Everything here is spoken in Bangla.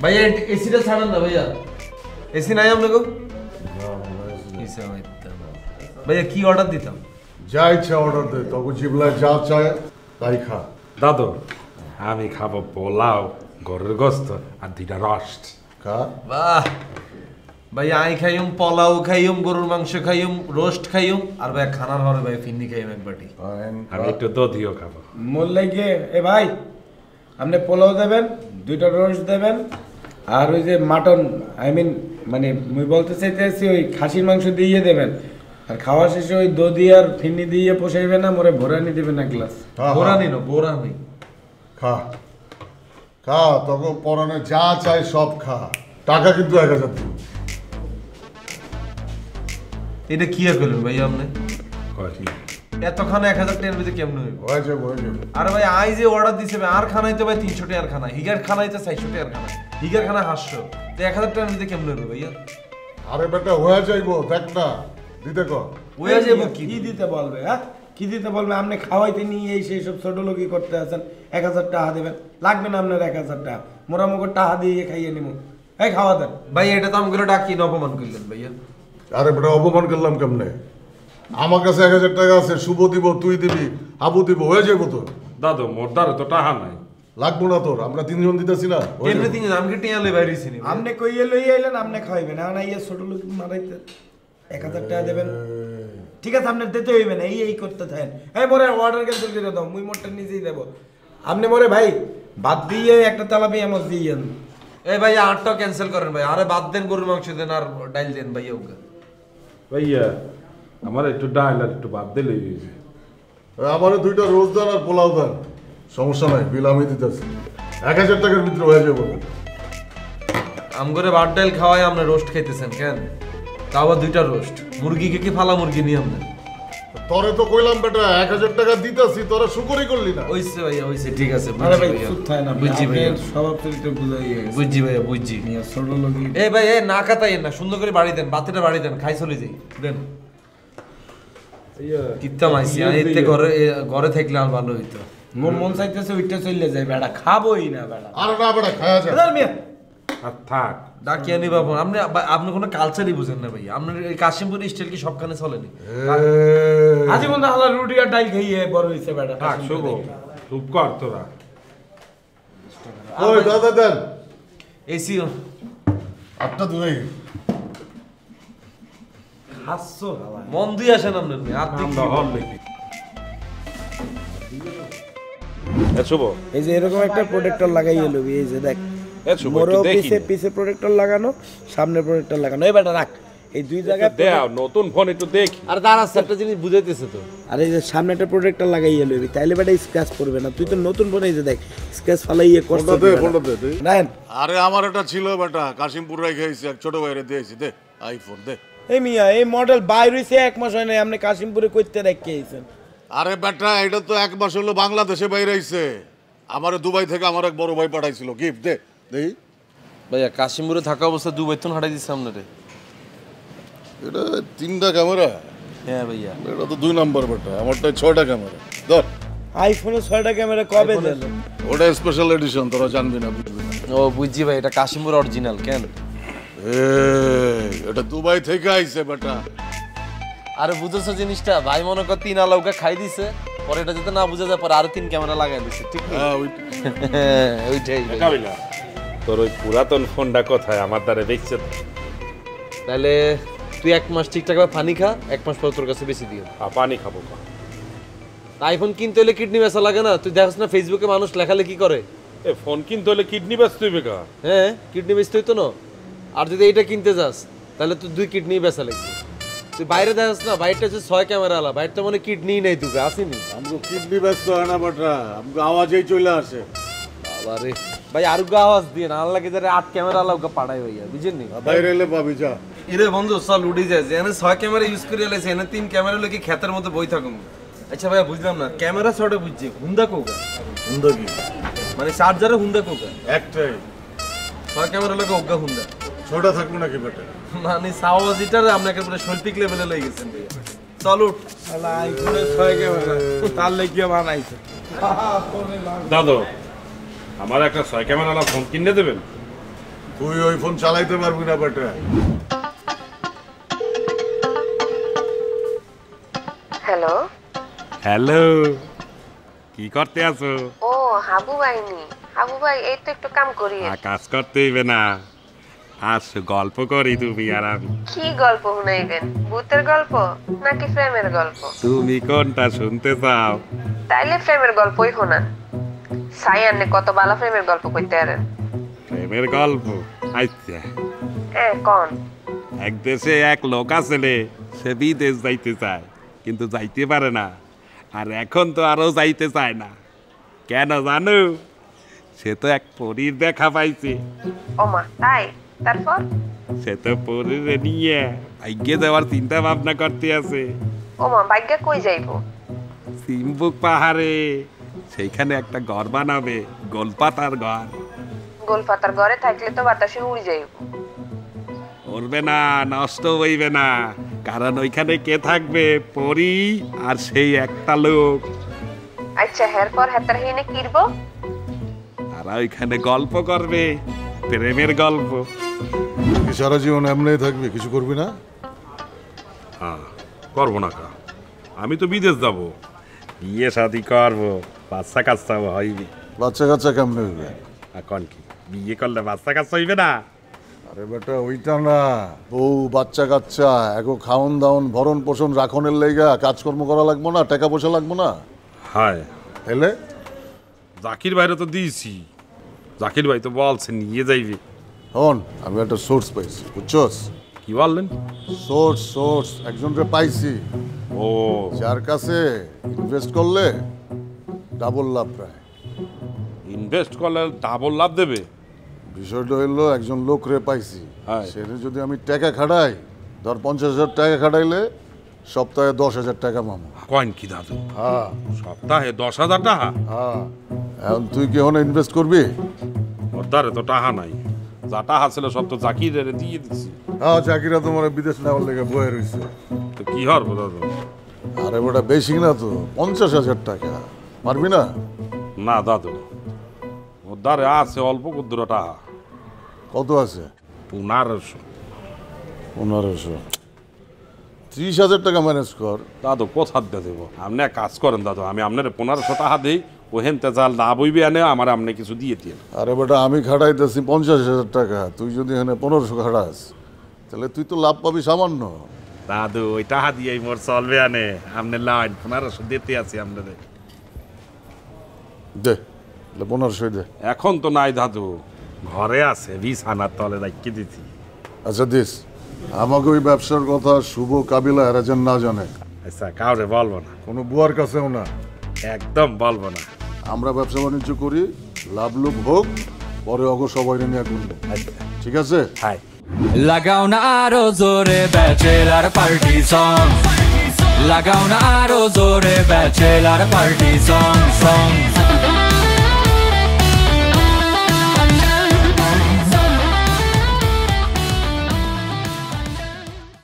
ভাইয়া এসিটা ছাড়ান না ভাইয়া, এসি নাই আপনাকে? ভাইয়া কি অর্ডার দিতাম? যা ইচ্ছা অর্ডার দে, তখন জিবলায় যা চায় তাই খা। দাদু আমি খাবো পোলাও, গরুর গোস্ত আর 2টা রোস্ট। খা। বাহ ভাই, আই খাইম, পোলাও খাইম, গরুর মাংস খাইম, রোস্ট খাইম, আর ভাই খানার হরে ভাই ফিন্নি খাইম এক বাটি। আমি একটু দধিও খাবো। মোর লাগে এ ভাই আপনি পোলাও দেবেন, 2টা রোস্ট দেবেন, আর ওই যে মাটন মানে মুই বলতে চাইতেছি ওই খাসির মাংস দিয়ে দেবেন, আর খাওয়া শেষে ওই দধি আর ফিন্নি দিয়ে পোষাইবে না, মোরে ভোরানি দিবেন এক গ্লাস। বোরানি না, বোরানি। খা খা, তখন পরানে যা চাই সব খা। টাকা কিন্তু 1000 দিন। এটা কি আর করলেন ভাই আপনি? এত খানা 1000 টাকার ভিতরে কেমন হইব? হয়ে যাবে হয়ে যাবে। আরে ভাই আই যে অর্ডার দিছে ভাই, আর খানাই তো ভাই 300 টাকার খানা, হিগার খানাই তো 400 টাকার খানা, হিগার খানা 800, তো 1000 টাকার ভিতরে কেমন হইব ভাইয়া? আরে বেটা হয়ে যাইবো, দেখ না দিতে কর। ওয়া যাইব কি দিতে বলবে? হ্যাঁ কি দিতে বলবে? আপনি খাওয়াইতে নিয়ে এই সেই সব ছোট লোকই করতে আছেন। 1000 টাকা দেবেন, লাগবে না আপনার 1000 টাকা, মোরামুখো টাকা দিয়ে খাইয়ে নিব। এই খাওয়া দেন ভাই, এটা তো আমগুলো ডাকি অপমান করলেন ভাইয়া। আরে বেটা অপমান করলাম কেমনে? আমার কাছে 1000 টাকা আছে, শুভ দিব, তুই দিবি, আবু দিব, হয়ে যাবো তো। দাদু মোর দ্বারা তো টাকা নাই। লাগবো না তোর, আমরা 3 জন দিতেছি না। কেমনে তিন আমকে টিয়া লই বাইরে ছিনি আপনি কইয়ে লই আইলেন, আপনি খাইবেন। এখন আইয়া ছোট লোক মারাইতে 1000 টাকা দেবেন, ঠিক আছে? আপনার দিতে হইবে না, এই করতে থাকেন। এই মোরে অর্ডার ক্যান্সেল করে দাও, মুই মোরটা নিজেই দেব। আপনি মোরে ভাই বাদ দিয়ে একটা তেলাপিয়া মাছ দিয়েন। এই ভাই আটটা ক্যান্সেল করেন ভাই, আরে বাদ দেন, গরুর মাংস দেন আর ডাইল দেন ভাইয়া ওকে। ভাইয়া আমার একটু ডাল আর একটু ভাত দিলে আমার 2টা রোজ দেন আর পোলাও দেন, সমস্যা নাই, বিল আমি দিতেছি। 1000 টাকার ভিতরে হয়ে যাবো। আমগরে ভাত ডাইল খাওয়াই আপনি রোস্ট খাইতেছেন কেন? তাও আবার 2টা রোস্ট, মুরগিকে কি ফালা মুরগি নিয়ে আপনি? তোরে তো কইলাম বেটা 1000 টাকা দিতেছি, তোরা শুকরই করলি না। ওইছে ভাইয়া ওইছে, ঠিক আছে আরে ভাই বুঝছি চুপ থাকেন আপনি, বুঝছি ভাইয়া, আপনার স্বভাব চরিত্র বুঝাই গেছে। বুঝছি ভাইয়া বুঝছি। নিয়ে ছোট লোকই এই ভাই এই না কাটাইয়েন না, সুন্দর করে বাড়ি দেন, বাতিটা বাড়ি দেন, খাই চলে যাই দেন। কিত্তা মাইছি এতে ঘরে থাকলে আর ভালো হইতো। মোর মন চাইতেছে ওইটা চলে যায়, বেটা খাবোই না বেটা। আরে না বেটা খাওয়া যায়। দাঁড়ান মিয়া, আর থাক। ডাকি আনি বাবু, আপনি কোনো কালচারই বুঝেন না ভাইয়া। আপনার এই কাশিমপুর স্টাইল কি সবখানে চলেনি? আজীবন তো হালা রুটি আর ডাল খাইয়ে বড় হইছে বেটা। থাক শুভ, চুপ কর তোরা। ওই দাদা দেন এসি আটটা দুই। হাসছো হালা মন দিয়ে আসেন আপনার মেয়ে আর আমরা হল দেখি। শুভ এই যে এরকম একটা প্রোটেক্টর লাগাইয়ে লবি, এই যে দেখ শুভ মোর একটু দেখি। পিছে পিছে প্রোটেক্টর লাগানো, সামনে প্রোটেক্টর লাগানো। এই বেটা রাখ, এই 2 জায়গায় দেও নতুন ফোন একটু দেখি। আর দাঁড়াচ্ছে একটা জিনিস বুঝাইতেছে তো। আর এই যে সামনে একটা প্রোটেক্টর লাগাইয়ে লবি, তাইলে বেটা স্ক্র্যাচ পড়বে না। তুই তো নতুন ফোন, এই যে দেখ স্ক্র্যাচ ফালাইয়ে করতে ফোনটা দে, ফোনটা দে তুই। রায়ন আরে আমার এটা ছিল বেটা, কাশিমপুর রেখে আইছি, এক ছোট ভাইরে দিয়েছি, দে আইফোন দে। এই মিয়া এই মডেল বাইর হইছে 1 মাস হয় নাই, আপনি কাশিমপুরে কইতে রেখে আইছেন। আরে বেটা এটা তো 1 মাস হলো বাংলাদেশে বাইরে আইছে। আমার দুবাই থেকে আমার এক বড় ভাই পাঠাইছিল গিফট, দে দেই। ভাইয়া কাশিমপুরে থাকা অবস্থা দুবাই তো হাঁটাই দিচ্ছে আপনারে। এটা 3টা ক্যামেরা। হ্যাঁ ভাইয়া, এটা তো 2 নাম্বার বেটা, আমারটা 6টা ক্যামেরা। ধর আইফোনে 6টা ক্যামেরা কবে দেন? ওটা স্পেশাল এডিশন, তোরা জানবি না বুঝবি না। ও বুঝছি ভাই, এটা কাশিমপুর অরিজিনাল কেন? এটা দুবাই থেকে আইছে বেটা। আরে বুঝেছো জিনিসটা ভাই, মনে কর 3 আলাউকে খাই দিছে, পরে এটা যদি না বুঝা যায় পরে আরো 3 ক্যামেরা লাগাই দিছে, ঠিক না? হ্যাঁ ওইটাই কাবিলা তোর ওই পুরাতন ফোনটা কোথায়? আমার দ্বারা দেখছে তো। তাহলে তুই 1 মাস ঠিকঠাক ভাবে পানি খা, 1 মাস পর তোর কাছে বেশি দিও। পানি খাবো না। আইফোন কিনতে হলে কিডনি বেচা লাগে না? তুই দেখছ না ফেসবুকে মানুষ লেখালেখি করে। এ ফোন কিনতে হলে কিডনি ব্যস্ত হইবে কা? হ্যাঁ কিডনি বেচতে হইতো না। আর যদি এইটা কিনতে যাস তাহলে তুই 2 কিডনি বেচা লাগবে। তুই বাইরে দেখছ না, বাইরটা হচ্ছে 6 ক্যামেরা আলা, বাইরটা মানে কিডনি নেই, দুটো আসেনি। আমগো কিডনি ব্যস্ত হয় না বেটা, আমগো আওয়াজেই চলে আসে। বাবারে ভাই আরুগ্য আওয়াজ দিয়ে না, আল্লাহ কি যারা 8 ক্যামেরা আলাউকে পাঠাই ভাইয়া, বুঝেননি? বাইরে এলে পাবি যা। এরে বন্ধু চল উঠে যায়, যেখানে 6 ক্যামেরা ইউজ করে এলাইছে এনে 3 ক্যামেরা লোকে ক্ষেতের মধ্যে বই থাকুন। আচ্ছা ভাইয়া বুঝলাম না, ক্যামেরা ছটা বুঝছি, হুন্ডা কোকা হুন্ডা কি? মানে চার্জারে হুন্ডা কোকা, একটাই 6 ক্যামেরা লোকে ওগা হুন্ডা। ছোটা থাকবো নাকি বেটা? মানে সাওয়াজিটার আপনাকে পুরো শৈল্পিক লেভেলে লয়ে গেছেন ভাইয়া। চল উঠ। শালা আইফোনে 6 ক্যামেরা, তার লাগি বানাইছে। দাদু আমার একটা 6 ক্যামেরা ফোন কিনে দেবেন? তুই ওই ফোন চালাইতে পারবি না বেটা। হ্যালো হ্যালো, কি করতে আছো? ও হাবু ভাইনি। হাবু ভাই এই তো একটু কাম করি। কাজ করতে হইবে না, আজ গল্প করি তুমি আর আমি। কি গল্প শুনাইবেন? ভূতের গল্প নাকি প্রেমের গল্প? তুমি কোনটা শুনতে চাও? তাইলে প্রেমের গল্পই শোনান। সায়ান্নে কত বালা প্রেমের গল্প কইতে পারেন। প্রেমের গল্প? আচ্ছা, কোন? এক দেশে এক লোক আছে, সে বিদেশ যাইতে চায় কিন্তু যাইতে পারে না, আর এখন তো আরো যাইতে চায় না। কেন জানো? সে তো এক পরীর দেখা পাইছে। ওমা তাই? তারপর? সে তো পরীর নিয়ে ভাগ্যে যাওয়ার চিন্তা ভাবনা করতে আছে। ওমা ভাগ্যে কই যাইবো? সিম্বুক পাহাড়ে, সেইখানে একটা ঘর বানাবে, গোলপাতার ঘর। গোলপাতার ঘরে থাকলে তো বাতাসে উড়ে যাইব। উড়বে না, নষ্ট হইবে না, কারণ ওইখানে কে থাকবে? পরী আর সেই একটা লোক। আচ্ছা, এরপর হেতার হিনে কিরব? তারা ওইখানে গল্প করবে, প্রেমের গল্প। তুই সারা জীবন এমনি থাকবি, কিছু করবি না? হ্যাঁ, করবো না কা, আমি তো বিদেশ যাব, বিয়ে শাদি করবো, বাচ্চা কাচ্চা হইবে। বাচ্চা কাচ্চা কেমনে হইবে? এখন কি বিয়ে করলে বাচ্চা কাচ্চা হইবে না? আরে বেটা ওইটা না, বউ বাচ্চা কাচ্চা এগো খাওন দাওন ভরণ পোষণ রাখনের লাইগা কাজকর্ম করা লাগবো না? টাকা পয়সা লাগবো না? হয়, এলে জাকির ভাইরে তো দিয়েছি, জাকির ভাই তো বলছে নিয়ে যাইবে। হন, আমি একটা সোর্স পাইছি, বুঝছস? কি বললেন? সোর্স একজনকে পাইছি, ও, যার কাছে ইনভেস্ট করলে ডাবল লাভ প্রায়। ইনভেস্ট করলে ডাবল লাভ দেবে? বিষয়টা হইলো একজন লোক রে পাইছি, হ্যাঁ। সেটা যদি আমি টাকা খাটাই, ধর 50,000 টাকা খাটাইলে সপ্তাহে 10,000 টাকা মামু। কয়েন কি দাদু? হ্যাঁ সপ্তাহে 10,000 টাকা? হ্যাঁ, এখন তুই কি হনে ইনভেস্ট করবি? ওর দ্বারে তো টাকা নাই, যা টাকা ছিল সব তো জাকিরের দিয়ে দিছি। হ্যাঁ, চাকরিরা তোমার বিদেশ নেওয়ার লেগে বয়ে রয়েছে। তো কি হরবো দাদু? আরে বেটা বেশি না তো, 50,000 টাকা পারবি না? না দাদু, ওর দ্বারে আছে অল্প ক্ষুদ্র টাকা। কত আছে? 1500। 1500? 30,000 টাকা ম্যানেজ কর। দাদু কোথা দিয়ে দেবো? আপনি এক কাজ করেন দাদু, আমি আপনার 1500 টাকা দিই, ওহেনতে চাল না বইবে আনে আমার, আপনি কিছু দিয়ে দিয়ে। আরে বেটা আমি খাটাইতেছি 50,000 টাকা, তুই যদি এখানে 1500 খাটাস তাহলে তুই তো লাভ পাবি সামান্য। দাদু ওই টাকা দিয়ে মোর চলবে আনে, আপনি লাইন 1500 দিতে আছি আপনাদের। দে 1500 দে। এখন তো নাই দাদু, ঘরে আছে, বিছানার তলে রাখি দিছি। আচ্ছা দিস, আমাকে ওই ব্যবসার কথা শুভ কাবিলা এরা যেন না জানে, আচ্ছা কাউরে বলবো না, কোনো বুয়ার কাছেও না। একদম বলবো না। আমরা ব্যবসা বাণিজ্য করি, লাভ লোভ হোক, পরে অগ সবাই নিয়ে করবো, ঠিক আছে? হাই, লাগাও না আরো জোরে ব্যাচেলার পার্টি সং, লাগাও না আরো জোরে ব্যাচেলার পার্টি সং।